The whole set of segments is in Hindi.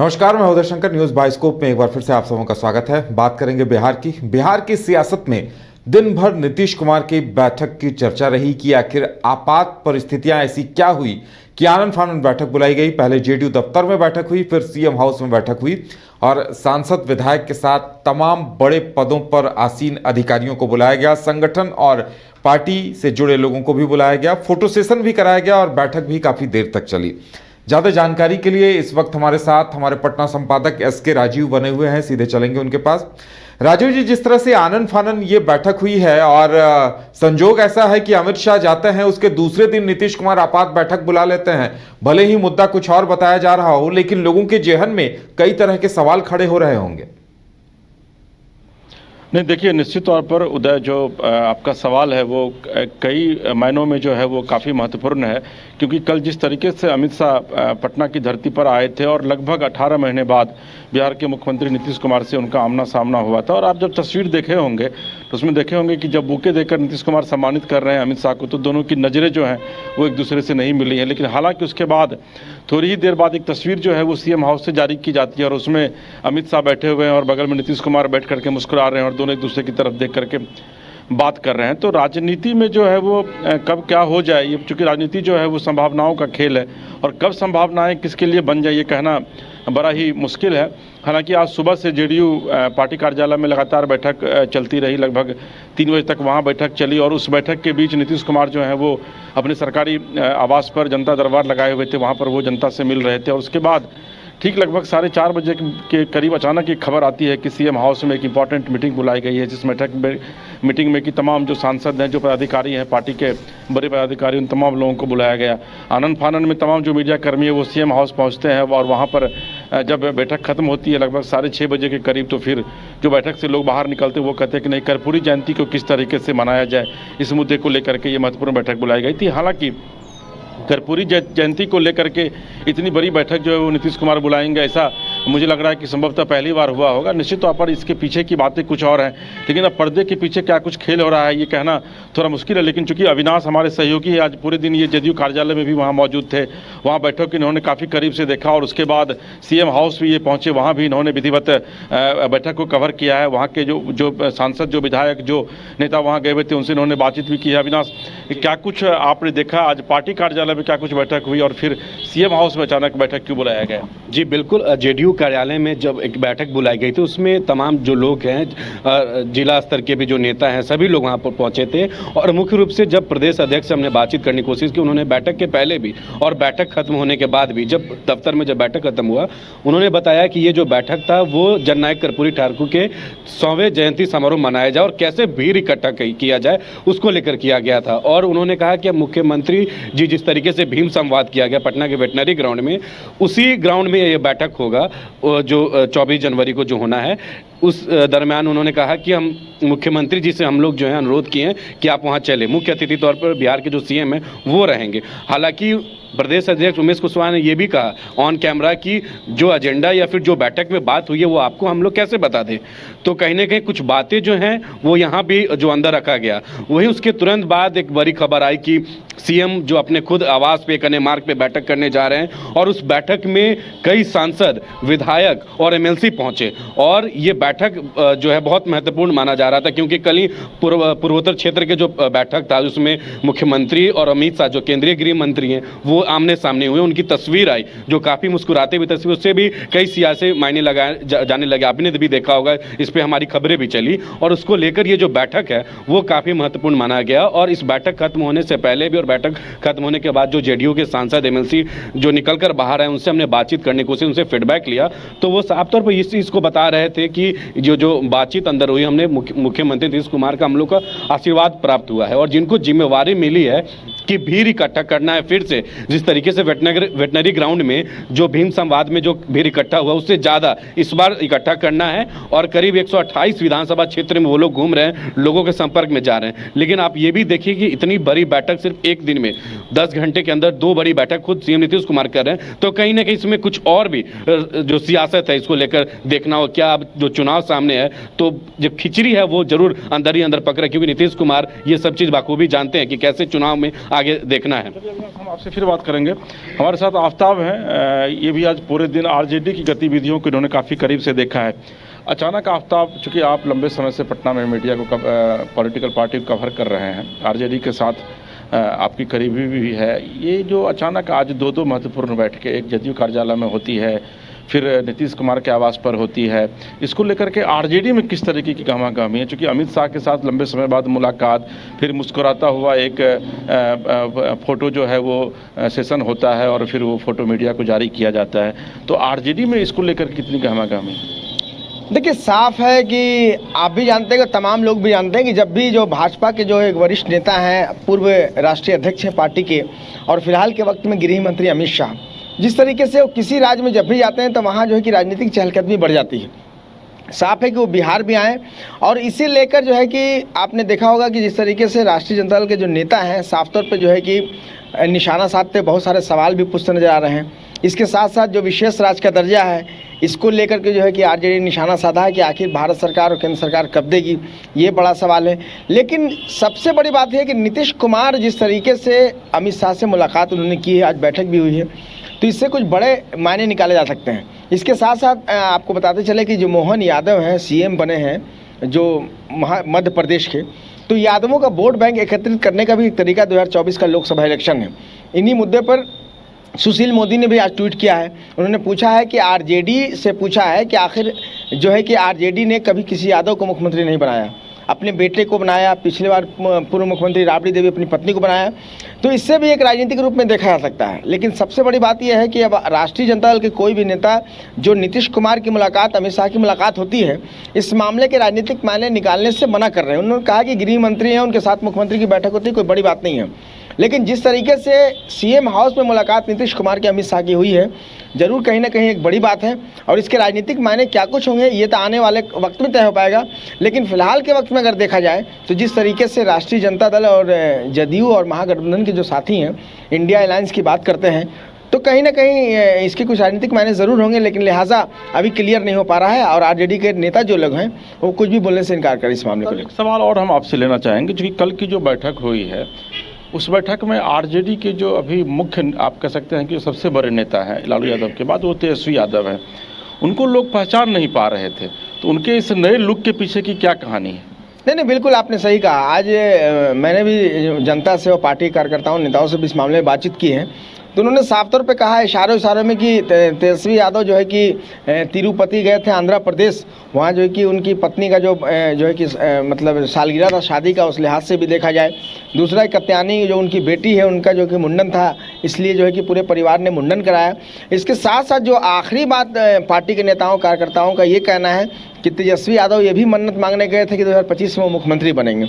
नमस्कार, मैं उदय शंकर। न्यूज बाइस्कोप में एक बार फिर से आप सबों का स्वागत है। बात करेंगे बिहार की सियासत में दिन भर नीतीश कुमार की बैठक की चर्चा रही कि आखिर आपात परिस्थितियां ऐसी क्या हुई कि आनन फानन बैठक बुलाई गई। पहले जेडीयू दफ्तर में बैठक हुई, फिर सीएम हाउस में बैठक हुई और सांसद विधायक के साथ तमाम बड़े पदों पर आसीन अधिकारियों को बुलाया गया। संगठन और पार्टी से जुड़े लोगों को भी बुलाया गया, फोटो सेशन भी कराया गया और बैठक भी काफी देर तक चली। ज्यादा जानकारी के लिए इस वक्त हमारे साथ हमारे पटना संपादक एसके राजीव बने हुए हैं, सीधे चलेंगे उनके पास। राजीव जी, जिस तरह से आनन फानन ये बैठक हुई है और संजोग ऐसा है कि अमित शाह जाते हैं, उसके दूसरे दिन नीतीश कुमार आपात बैठक बुला लेते हैं। भले ही मुद्दा कुछ और बताया जा रहा हो, लेकिन लोगों के जेहन में कई तरह के सवाल खड़े हो रहे होंगे। नहीं, देखिए, निश्चित तौर पर उदय, जो आपका सवाल है वो कई मायनों में जो है वो काफ़ी महत्वपूर्ण है, क्योंकि कल जिस तरीके से अमित शाह पटना की धरती पर आए थे और लगभग 18 महीने बाद बिहार के मुख्यमंत्री नीतीश कुमार से उनका आमना सामना हुआ था। और आप जब तस्वीर देखे होंगे तो उसमें देखे होंगे कि जब बुके देकर नीतीश कुमार सम्मानित कर रहे हैं अमित शाह को, तो दोनों की नज़रें जो हैं वो एक दूसरे से नहीं मिली हैं। लेकिन हालांकि उसके बाद थोड़ी ही देर बाद एक तस्वीर जो है वो सीएम हाउस से जारी की जाती है और उसमें अमित शाह बैठे हुए हैं और बगल में नीतीश कुमार बैठ करके मुस्कुरा रहे हैं और दोनों एक दूसरे की तरफ देख करके बात कर रहे हैं। तो राजनीति में जो है वो कब क्या हो जाए, ये चूँकि राजनीति जो है वो संभावनाओं का खेल है और कब संभावनाएं किसके लिए बन जाए ये कहना बड़ा ही मुश्किल है। हालांकि आज सुबह से जेडीयू पार्टी कार्यालय में लगातार बैठक चलती रही, लगभग 3 बजे तक वहां बैठक चली और उस बैठक के बीच नीतीश कुमार जो है वो अपने सरकारी आवास पर जनता दरबार लगाए हुए थे, वहाँ पर वो जनता से मिल रहे थे। और उसके बाद ठीक लगभग 4:30 बजे के करीब अचानक एक खबर आती है कि सीएम हाउस में एक इंपॉर्टेंट मीटिंग बुलाई गई है, जिस मीटिंग में कि तमाम जो सांसद हैं, जो पदाधिकारी हैं, पार्टी के बड़े पदाधिकारी, उन तमाम लोगों को बुलाया गया। आनन फानन में तमाम जो मीडिया कर्मी है वो सीएम हाउस पहुंचते हैं और वहां पर जब बैठक खत्म होती है लगभग 6:30 बजे के करीब, तो फिर जो बैठक से लोग बाहर निकलते वो कहते हैं कि नहीं, कर्पूरी जयंती को किस तरीके से मनाया जाए, इस मुद्दे को लेकर के ये महत्वपूर्ण बैठक बुलाई गई थी। हालांकि कर्पूरी जयंती को लेकर के इतनी बड़ी बैठक जो है वो नीतीश कुमार बुलाएंगे, ऐसा मुझे लग रहा है कि संभवतः पहली बार हुआ होगा। निश्चित तौर पर इसके पीछे की बातें कुछ और हैं, लेकिन अब पर्दे के पीछे क्या कुछ खेल हो रहा है ये कहना थोड़ा मुश्किल है। लेकिन चूंकि अविनाश हमारे सहयोगी है, आज पूरे दिन ये जेडीयू कार्यालय में भी वहाँ मौजूद थे, वहाँ बैठक इन्होंने काफ़ी करीब से देखा और उसके बाद सीएम हाउस भी ये पहुँचे, वहाँ भी इन्होंने विधिवत बैठक को कवर किया है। वहाँ के जो सांसद, जो विधायक, जो नेता वहाँ गए हुए थे, उनसे इन्होंने बातचीत भी की है। अविनाश, क्या कुछ आपने देखा आज पार्टी कार्यालय में, क्या कुछ बैठक हुई और फिर सीएम हाउस में अचानक बैठक क्यों बुलाया गया? जी बिल्कुल, जेडीयू कार्यालय में जब एक बैठक बुलाई गई थी उसमें तमाम जो लोग हैं, जिला स्तर के भी जो नेता हैं, सभी लोग वहां पर पहुंचे थे। और मुख्य रूप से जब प्रदेश अध्यक्ष से हमने बातचीत करने की कोशिश की, उन्होंने बैठक के पहले भी और बैठक खत्म होने के बाद भी, जब दफ्तर में जब बैठक खत्म हुआ, उन्होंने बताया कि ये जो बैठक था वो जननायक कर्पूरी ठाकुर के 100वें जयंती समारोह मनाया जाए और कैसे भीड़ इकट्ठा किया जाए उसको लेकर किया गया था। और उन्होंने कहा कि मुख्यमंत्री जी जिस तरीके से भीम संवाद किया गया पटना के वेटनरी ग्राउंड में, उसी ग्राउंड में ये बैठक होगा जो 24 जनवरी को जो होना है। उस दरमियान उन्होंने कहा कि हम मुख्यमंत्री जी से हम लोग जो है अनुरोध किए हैं कि आप वहां चले। मुख्य अतिथि तौर पर बिहार के जो सीएम हैं वो रहेंगे। हालांकि प्रदेश अध्यक्ष उमेश कुशवाहा ने यह भी कहा ऑन कैमरा कि जो एजेंडा या फिर जो बैठक में बात हुई है वो आपको हम लोग कैसे बता दें। तो कहीं ना कहीं कुछ बातें जो हैं वो यहाँ भी जो अंदर रखा गया। वहीं उसके तुरंत बाद एक बड़ी खबर आई कि सीएम जो अपने खुद आवास पे कने मार्ग पे बैठक करने जा रहे हैं और उस बैठक में कई सांसद, विधायक और एमएलसी पहुंचे। और ये बैठक जो है बहुत महत्वपूर्ण माना जा रहा था, क्योंकि कल ही पूर्वोत्तर क्षेत्र के जो बैठक था उसमें मुख्यमंत्री और अमित शाह जो केंद्रीय गृह मंत्री हैं वो आमने सामने हुए। उनकी तस्वीर आई जो काफ़ी मुस्कुराते हुए तस्वीर, उससे भी कई सियासी मायने लगाए जाने लगे। आपने भी देखा होगा, इस पर हमारी खबरें भी चली और उसको लेकर ये जो बैठक है वो काफ़ी महत्वपूर्ण माना गया। और इस बैठक खत्म होने से पहले भी और बैठक खत्म होने के बाद जो जेडीयू के सांसद, एमएलसी जो निकल कर बाहर आए, उनसे हमने बातचीत करने की कोशिश, उनसे फीडबैक लिया, तो वो साफ तौर पर इस चीज़ को बता रहे थे कि जो बातचीत अंदर हुई, हमने मुख्यमंत्री नीतीश कुमार का हम लोग का आशीर्वाद प्राप्त हुआ है और जिनको जिम्मेवारी मिली है कि भीड़ इकट्ठा करना है, फिर से जिस तरीके से वेटनरी ग्राउंड में जो भीम संवाद में जो भीड़ इकट्ठा हुआ उससे ज़्यादा इस बार इकट्ठा करना है। और करीब 128 विधानसभा क्षेत्र में वो लोग घूम रहे हैं, लोगों के संपर्क में जा रहे हैं। लेकिन आप ये भी देखिए कि इतनी बड़ी बैठक सिर्फ एक दिन में 10 घंटे के अंदर 2 बड़ी बैठक खुद सीएम नीतीश कुमार कर रहे हैं। तो कहीं ना कहीं इसमें कुछ और भी जो सियासत है इसको लेकर देखना हो। क्या अब जो चुनाव सामने है तो जो खिचड़ी है वो जरूर अंदर ही अंदर पक रहा है, क्योंकि नीतीश कुमार ये सब चीज़ बाखूबी जानते हैं कि कैसे चुनाव में आगे देखना है। हम आपसे फिर बात करेंगे। हमारे साथ आफ्ताब हैं, ये भी आज पूरे दिन आरजेडी की गतिविधियों को इन्होंने काफ़ी करीब से देखा है। अचानक आफ्ताब, चूँकि आप लंबे समय से पटना में मीडिया को पॉलिटिकल पार्टी को कवर कर रहे हैं, आरजेडी के साथ आपकी करीबी भी है, ये जो अचानक आज दो महत्वपूर्ण बैठकें, एक जदयू कार्यालय में होती है, फिर नीतीश कुमार के आवास पर होती है, इसको लेकर के आरजेडी में किस तरीके की गहमा-गहमी है? क्योंकि अमित शाह के साथ लंबे समय बाद मुलाकात, फिर मुस्कुराता हुआ एक फ़ोटो जो है वो सेशन होता है और फिर वो फ़ोटो मीडिया को जारी किया जाता है, तो आरजेडी में इसको लेकर कितनी गहमा-गहमी? देखिए, साफ है कि आप भी जानते हैं कि तमाम लोग भी जानते हैं कि जब भी जो भाजपा के जो एक वरिष्ठ नेता हैं, पूर्व राष्ट्रीय अध्यक्ष हैं पार्टी के, और फिलहाल के वक्त में गृह मंत्री अमित शाह, जिस तरीके से वो किसी राज्य में जब भी जाते हैं तो वहाँ जो है कि राजनीतिक चहलकदमी बढ़ जाती है। साफ है कि वो बिहार भी आए, और इसे लेकर जो है कि आपने देखा होगा कि जिस तरीके से राष्ट्रीय जनता दल के जो नेता हैं साफ तौर पे जो है कि निशाना साधते, बहुत सारे सवाल भी पूछते नजर आ रहे हैं। इसके साथ साथ जो विशेष राज्य का दर्जा है, इसको लेकर के जो है कि आरजेडी निशाना साधा है कि आखिर भारत सरकार और केंद्र सरकार कब देगी, ये बड़ा सवाल है। लेकिन सबसे बड़ी बात है कि नीतीश कुमार जिस तरीके से अमित शाह से मुलाकात उन्होंने की है, आज बैठक भी हुई है, तो इससे कुछ बड़े मायने निकाले जा सकते हैं। इसके साथ साथ आपको बताते चले कि जो मोहन यादव हैं, सीएम बने हैं जो मध्य प्रदेश के, तो यादवों का वोट बैंक एकत्रित करने का भी एक तरीका 2024 का लोकसभा इलेक्शन है। इन्हीं मुद्दे पर सुशील मोदी ने भी आज ट्वीट किया है। उन्होंने पूछा है कि आरजेडी से पूछा है कि आखिर जो है कि आरजेडी ने कभी किसी यादव को मुख्यमंत्री नहीं बनाया, अपने बेटे को बनाया, पिछली बार पूर्व मुख्यमंत्री राबड़ी देवी अपनी पत्नी को बनाया, तो इससे भी एक राजनीतिक रूप में देखा जा सकता है। लेकिन सबसे बड़ी बात यह है कि अब राष्ट्रीय जनता दल के कोई भी नेता, जो नीतीश कुमार की मुलाकात, अमित शाह की मुलाकात होती है, इस मामले के राजनीतिक मायने निकालने से मना कर रहे हैं। उन्होंने कहा कि गृह मंत्री हैं, उनके साथ मुख्यमंत्री की बैठक होती है, कोई बड़ी बात नहीं है। लेकिन जिस तरीके से सीएम हाउस में मुलाकात नीतीश कुमार की अमित शाह की हुई है, जरूर कहीं ना कहीं एक बड़ी बात है, और इसके राजनीतिक मायने क्या कुछ होंगे ये तो आने वाले वक्त में तय हो पाएगा। लेकिन फिलहाल के वक्त में अगर देखा जाए तो जिस तरीके से राष्ट्रीय जनता दल और जदयू और महागठबंधन के जो साथी हैं, इंडिया अलायंस की बात करते हैं, तो कहीं ना कहीं इसके कुछ राजनीतिक मायने ज़रूर होंगे, लेकिन लिहाजा अभी क्लियर नहीं हो पा रहा है, और आरजेडी के नेता जो लोग हैं वो कुछ भी बोलने से इनकार करें इस मामले को लेकर। सवाल और हम आपसे लेना चाहेंगे, क्योंकि कल की जो बैठक हुई है उस बैठक में आरजेडी के जो अभी मुख्य, आप कह सकते हैं कि सबसे बड़े नेता हैं लालू यादव के बाद, वो तेजस्वी यादव हैं, उनको लोग पहचान नहीं पा रहे थे, तो उनके इस नए लुक के पीछे की क्या कहानी है? नहीं, बिल्कुल आपने सही कहा। आज मैंने भी जनता से और पार्टी कार्यकर्ताओं नेताओं से भी इस मामले में बातचीत की है, तो उन्होंने साफ तौर पे कहा है इशारों में कि तेजस्वी यादव जो है कि तिरुपति गए थे आंध्र प्रदेश, वहाँ जो है कि उनकी पत्नी का जो है कि मतलब सालगिरह था शादी का, उस लिहाज से भी देखा जाए। दूसरा, कत्यानी जो उनकी बेटी है, उनका जो कि मुंडन था, इसलिए जो है कि पूरे परिवार ने मुंडन कराया। इसके साथ साथ जो आखिरी बात पार्टी के नेताओं कार्यकर्ताओं का ये कहना है कि तेजस्वी यादव ये भी मन्नत मांगने गए थे कि 2025 में वो मुख्यमंत्री बनेंगे।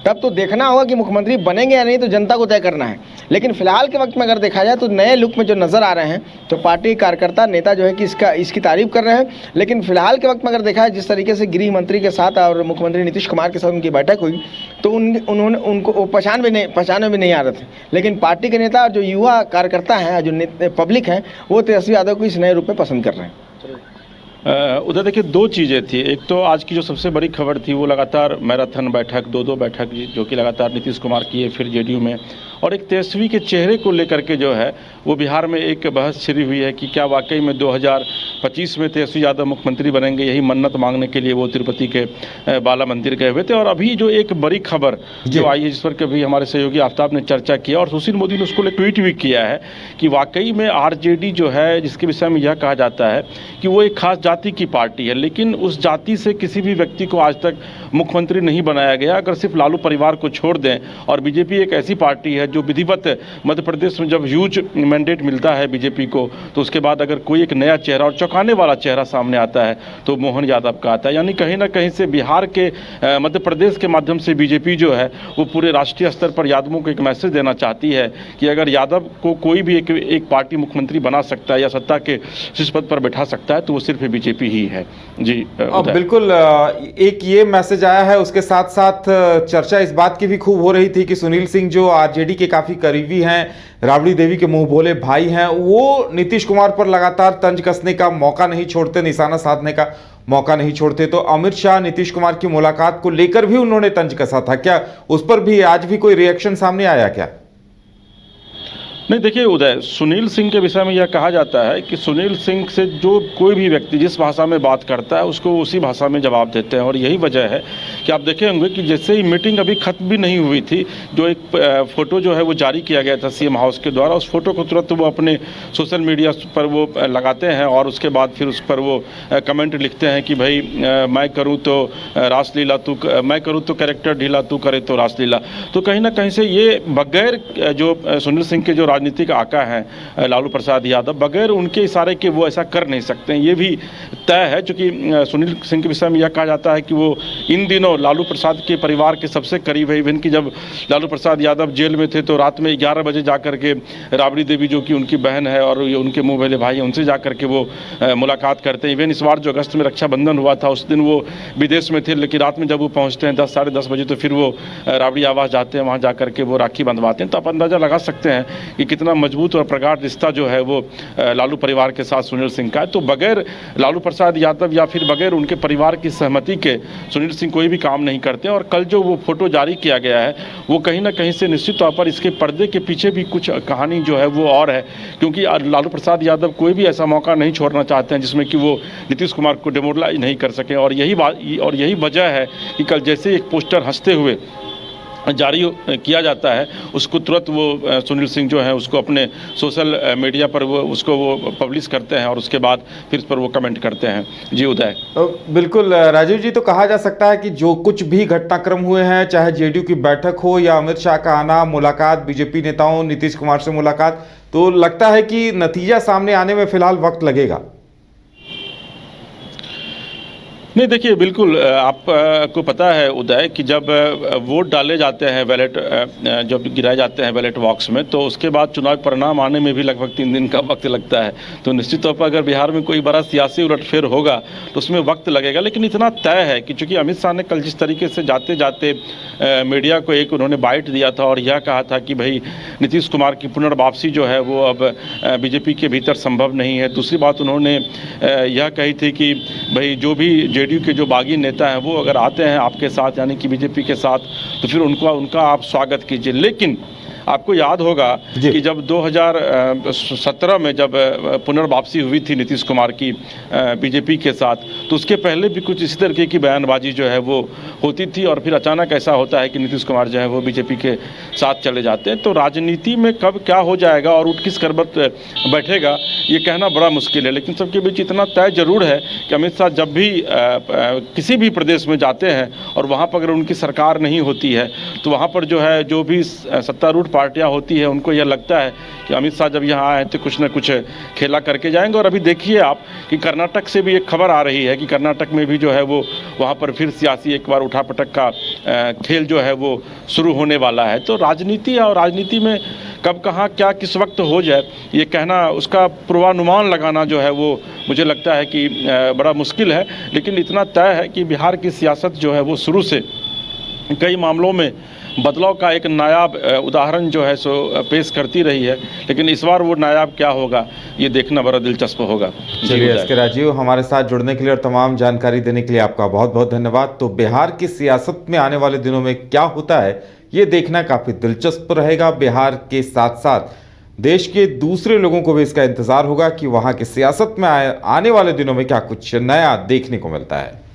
तब तो देखना होगा कि मुख्यमंत्री बनेंगे या नहीं, तो जनता को तय करना है। लेकिन फिलहाल के वक्त में अगर देखा जाए तो नए लुक में जो नज़र आ रहे हैं, तो पार्टी कार्यकर्ता नेता जो है कि इसकी तारीफ कर रहे हैं। लेकिन फिलहाल के वक्त में अगर देखा जाए जिस तरीके से गृह मंत्री के साथ और मुख्यमंत्री नीतीश कुमार के साथ उनकी बैठक हुई, तो उन्होंने उनको पहचान में नहीं आ रहे थे। लेकिन पार्टी के नेता और जो युवा कार्यकर्ता हैं, जो पब्लिक हैं, वो तेजस्वी यादव को इस नए रूप में पसंद कर रहे हैं। उधर देखिए, दो चीज़ें थी। एक तो आज की जो सबसे बड़ी खबर थी वो लगातार मैराथन बैठक, दो बैठक जो कि लगातार नीतीश कुमार की है, फिर जेडीयू में, और एक तेजस्वी के चेहरे को लेकर के जो है वो बिहार में एक बहस छिड़ी हुई है कि क्या वाकई में 2025 में तेजस्वी यादव मुख्यमंत्री बनेंगे। यही मन्नत मांगने के लिए वो तिरुपति के बाला मंदिर गए हुए थे। और अभी जो एक बड़ी खबर जो आई है, जिस पर कभी हमारे सहयोगी आफ्ताब ने चर्चा किया और सुशील मोदी ने उसको ट्वीट भी किया है कि वाकई में आरजेडी जो है, जिसके विषय में यह कहा जाता है कि वो एक खास जाति की पार्टी है, लेकिन उस जाति से किसी भी व्यक्ति को आज तक मुख्यमंत्री नहीं बनाया गया। अगर सिर्फ लालू परिवार को छोड़ दें, और बीजेपी एक ऐसी पार्टी है जो विधिवत मध्य प्रदेश में जब ह्यूज मैंडेट मिलता है बीजेपी को, तो उसके बाद अगर कोई एक नया चेहरा और चौंकाने वाला चेहरा सामने आता है तो मोहन यादव का आता है। यानी कहीं ना कहीं से बिहार के मध्य प्रदेश के माध्यम से बीजेपी जो है वो पूरे राष्ट्रीय स्तर पर यादवों को एक मैसेज देना चाहती है कि अगर यादव को कोई भी एक पार्टी मुख्यमंत्री बना सकता है या सत्ता के शीर्ष पद पर बैठा सकता है, तो वो सिर्फ बीजेपी ही है। जी बिल्कुल, एक ये मैसेज आया है। उसके साथ साथ चर्चा इस बात की भी खूब हो रही थी कि सुनील सिंह जो आरजेडी के काफी करीबी हैं, राबड़ी देवी के मुंह बोले भाई हैं, वो नीतीश कुमार पर लगातार तंज कसने का मौका नहीं छोड़ते, निशाना साधने का मौका नहीं छोड़ते। तो अमित शाह नीतीश कुमार की मुलाकात को लेकर भी उन्होंने तंज कसा था, क्या उस पर भी आज भी कोई रिएक्शन सामने आया क्या? नहीं, देखिए उदय, सुनील सिंह के विषय में यह कहा जाता है कि सुनील सिंह से जो कोई भी व्यक्ति जिस भाषा में बात करता है उसको उसी भाषा में जवाब देते हैं। और यही वजह है कि आप देखे होंगे कि जैसे ही मीटिंग अभी खत्म भी नहीं हुई थी, जो एक फ़ोटो जो है वो जारी किया गया था सीएम हाउस के द्वारा, उस फोटो को तुरंत वो अपने सोशल मीडिया पर वो लगाते हैं और उसके बाद फिर उस पर वो कमेंट लिखते हैं कि भाई मैं करूँ तो रासलीला तू, मैं करूँ तो कैरेक्टर ढीला, तू करे तो रासलीला। तो कहीं ना कहीं से ये बगैर जो सुनील सिंह के जो राजनीतिक आका हैं लालू प्रसाद यादव, बगैर उनके इशारे के वो ऐसा कर नहीं सकते हैं, ये भी तय है। चूँकि सुनील सिंह के विषय में यह कहा जाता है कि वो इन दिनों लालू प्रसाद के परिवार के सबसे करीब है। इवन कि जब लालू प्रसाद यादव जेल में थे तो रात में 11 बजे जा कर के राबड़ी देवी जो कि उनकी बहन है और ये उनके मुँह वाले भाई हैं, उनसे जा कर के वो मुलाकात करते हैं। इवन इस बार जो अगस्त में रक्षाबंधन हुआ था उस दिन वो विदेश में थे, लेकिन रात में जब वो पहुँचते हैं 10 साढ़े 10 बजे तो फिर वो राबड़ी आवास जाते हैं, वहाँ जा कर के वो राखी बंधवाते हैं। तो आप अंदाज़ा लगा सकते हैं कि कितना मजबूत और प्रगाढ़ रिश्ता जो है वो लालू परिवार के साथ सुनील सिंह का है। तो बगैर लालू प्रसाद यादव या फिर बगैर उनके परिवार की सहमति के सुनील सिंह कोई भी काम नहीं करते। और कल जो वो फोटो जारी किया गया है वो कहीं ना कहीं से निश्चित तौर पर इसके पर्दे के पीछे भी कुछ कहानी जो है वो और है, क्योंकि लालू प्रसाद यादव कोई भी ऐसा मौका नहीं छोड़ना चाहते हैं जिसमें कि वो नीतीश कुमार को डिमोरलाइज नहीं कर सकें। और यही वजह है कि कल जैसे एक पोस्टर हंसते हुए जारी किया जाता है उसको तुरंत वो सुनील सिंह जो है उसको अपने सोशल मीडिया पर वो उसको वो पब्लिश करते हैं और उसके बाद फिर इस पर वो कमेंट करते हैं। जी उदय, बिल्कुल राजीव जी, तो कहा जा सकता है कि जो कुछ भी घटनाक्रम हुए हैं, चाहे जेडीयू की बैठक हो या अमित शाह का आना, मुलाकात बीजेपी नेताओं नीतीश कुमार से मुलाकात, तो लगता है कि नतीजा सामने आने में फिलहाल वक्त लगेगा। नहीं, देखिए बिल्कुल आपको पता है उदय कि जब वोट डाले जाते हैं, बैलेट जब गिराए जाते हैं बैलेट बॉक्स में, तो उसके बाद चुनाव परिणाम आने में भी लगभग 3 दिन का वक्त लगता है। तो निश्चित तौर पर अगर बिहार में कोई बड़ा सियासी उलटफेर होगा तो उसमें वक्त लगेगा। लेकिन इतना तय है कि चूंकि अमित शाह ने कल जिस तरीके से जाते जाते मीडिया को एक उन्होंने बाइट दिया था और यह कहा था कि भाई नीतीश कुमार की पुनर्वापसी जो है वो अब बीजेपी के भीतर संभव नहीं है। दूसरी बात उन्होंने यह कही थी कि भाई जो भी जेडीयू के जो बागी नेता हैं वो अगर आते हैं आपके साथ यानी कि बीजेपी के साथ तो फिर उनका आप स्वागत कीजिए। लेकिन आपको याद होगा कि जब 2017 में जब पुनर्वापसी हुई थी नीतीश कुमार की बीजेपी के साथ, तो उसके पहले भी कुछ इसी तरीके की बयानबाजी जो है वो होती थी और फिर अचानक ऐसा होता है कि नीतीश कुमार जो है वो बीजेपी के साथ चले जाते हैं। तो राजनीति में कब क्या हो जाएगा और उठ किस करवट बैठेगा ये कहना बड़ा मुश्किल है। लेकिन सबके बीच इतना तय जरूर है कि अमित शाह जब भी किसी भी प्रदेश में जाते हैं और वहाँ पर अगर उनकी सरकार नहीं होती है तो वहाँ पर जो है जो भी सत्तारूढ़ पार्टियां होती है उनको यह लगता है कि अमित शाह जब यहाँ आए तो कुछ न कुछ खेला करके जाएंगे। और अभी देखिए आप कि कर्नाटक से भी एक खबर आ रही है कि कर्नाटक में भी जो है वो वहाँ पर फिर सियासी एक बार उठापटक का खेल जो है वो शुरू होने वाला है। तो राजनीति और राजनीति में कब कहाँ क्या किस वक्त हो जाए ये कहना, उसका पूर्वानुमान लगाना जो है वो मुझे लगता है कि बड़ा मुश्किल है। लेकिन इतना तय है कि बिहार की सियासत जो है वो शुरू से कई मामलों में बदलाव का एक नायाब उदाहरण जो है सो पेश करती रही है। लेकिन इस बार वो नायाब क्या होगा ये देखना बड़ा दिलचस्प होगा। चलिए एसके राजीव, हमारे साथ जुड़ने के लिए और तमाम जानकारी देने के लिए आपका बहुत बहुत धन्यवाद। तो बिहार की सियासत में आने वाले दिनों में क्या होता है ये देखना काफ़ी दिलचस्प रहेगा। बिहार के साथ साथ देश के दूसरे लोगों को भी इसका इंतजार होगा कि वहाँ की सियासत में आने वाले दिनों में क्या कुछ नया देखने को मिलता है।